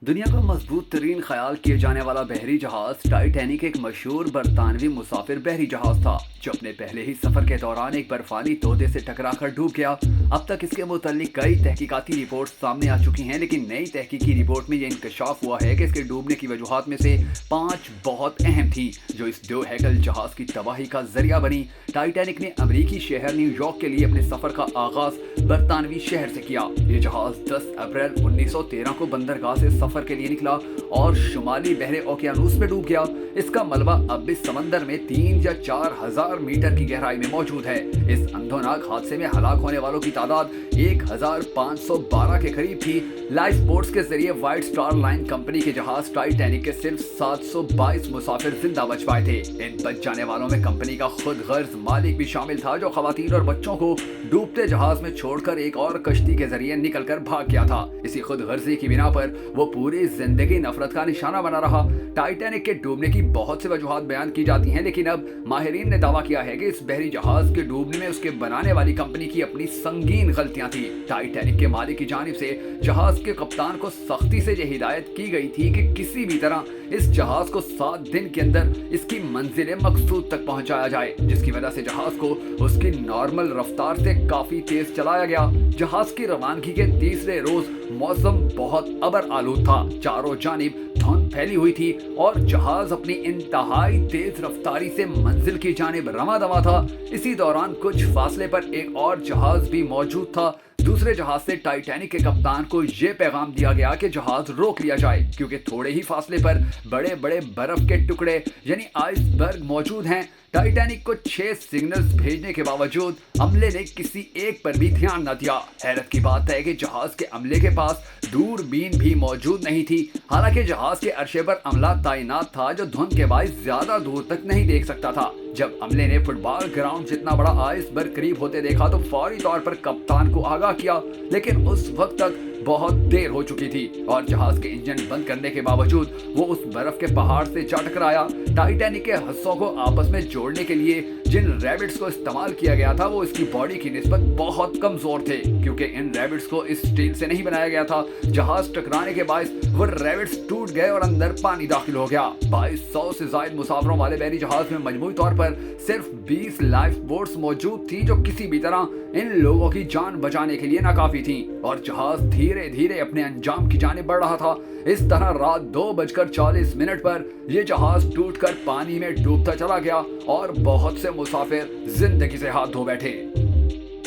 दुनिया का मजबूत तरीन ख्याल किए जाने वाला बहरी जहाज टाइटैनिक एक मशहूर बरतानवी मुसाफिर बहरी जहाज था जो अपने पहले ही सफर के दौरान एक बर्फानी तोदे से टकराकर डूब गया। अब तक इसके मुताल्लिक कई तहकीकाती रिपोर्ट सामने आ चुकी हैं, लेकिन नई तहकीकी रिपोर्ट में यह इंकशाफ हुआ है कि इसके डूबने की वजूहात में से 5 बहुत अहम थी जो इस दो हैकल जहाज की तबाही का जरिया बनी। टाइटैनिक ने अमरीकी शहर न्यूयॉर्क के लिए अपने सफर का आगाज बरतानवी शहर से किया। ये जहाज 10 अप्रैल 1913 को बंदरगाह से सफर के लिए निकला और शुमाली बहरे ओकियानूस में डूब गया। इसका मलबा अब भी समंदर में 3 या 4 हजार मीटर की गहराई में मौजूद है। इस अंधोनाक हादसे में हलाक होने वालों की तादाद 1512 के करीब थी। लाइफ बोट्स के जरिए व्हाइट स्टार लाइन कंपनी के जहाज टाइटैनिक के सिर्फ 722 मुसाफिर जिंदा बच पाए थे। इन बच जाने वालों में कंपनी का खुद गर्ज मालिक भी शामिल था जो खवातीन और बच्चों को डूबते जहाज में छोड़कर एक और कश्ती के जरिए निकलकर भाग गया था। इसी खुद गर्जी की बिना पर वो पूरी जिंदगी नफरत का निशाना बना रहा। टाइटैनिक के डूबने की बहुत सी वजूहात बयान की जाती हैं, लेकिन अब माहिरीन ने दावा किया है कि इस बहरी जहाज के डूबने में उसके बनाने वाली कंपनी की अपनी संगीन गलतियां थी। टाइटैनिक के मालिक की जानिब से जहाज के कप्तान को सख्ती से यह हिदायत की गई थी कि किसी भी तरह इस जहाज को 7 दिन के अंदर इसकी मंजिल मकसूद तक पहुंचाया जाए, जिसकी वजह से जहाज को उसकी नॉर्मल रफ्तार से काफी तेज चलाया गया। जहाज की रवानगी के तीसरे रोज मौसम बहुत अबर आलूद था, चारों जानिब धुंध फैली हुई थी और जहाज अपनी इंतहाई तेज रफ्तारी से मंजिल की जानिब रवा दवा था। इसी दौरान कुछ फासले पर एक और जहाज भी मौजूद था। दूसरे जहाज से टाइटैनिक के कप्तान को यह पैगाम दिया गया कि जहाज रोक लिया जाए क्योंकि थोड़े ही फासले पर बड़े बड़े बर्फ के टुकड़े यानी आइसबर्ग मौजूद हैं। टाइटैनिक को 6 सिग्नल्स भेजने के बावजूद अमले ने किसी एक पर भी ध्यान न दिया। हैरत की बात है कि जहाज के अमले के पास दूरबीन भी मौजूद नहीं थी। हालांकि जहाज के अरशे पर अमला तैनात था जो धुंध के बायस ज्यादा दूर तक नहीं देख सकता था। जब अमले ने फुटबॉल ग्राउंड जितना बड़ा आइसबर्ग करीब होते देखा तो फौरी तौर पर कप्तान को आगाह किया, लेकिन उस वक्त तक बहुत देर हो चुकी थी और जहाज के इंजन बंद करने के बावजूद वो उस बर्फ के पहाड़ से जा टकराया। टाइटैनिक के हिस्सों को आपस में जोड़ने के लिए जिन रैबिट्स को इस्तेमाल किया गया था वो इसकी बॉडी की निस्बत बहुत कमजोर थे क्योंकि इन रैबिट्स को इस स्टील से नहीं बनाया गया था। जहाज टकराने के बायस वो रैबिट्स टूट गए और अंदर पानी दाखिल हो गया। 2200 से ज्यादा मुसाफिरों वाले बहरी जहाज में मजमूई तौर पर सिर्फ 20 लाइफ बोट्स मौजूद थी जो किसी भी तरह इन लोगों की जान बचाने के लिए नाकाफी थी और जहाज धीरे धीरे अपने अंजाम की जानिब बढ़ रहा था। इस तरह रात 2:40 पर यह जहाज टूटकर पानी में डूबता चला गया और बहुत से मुसाफिर जिंदगी से हाथ धो बैठे।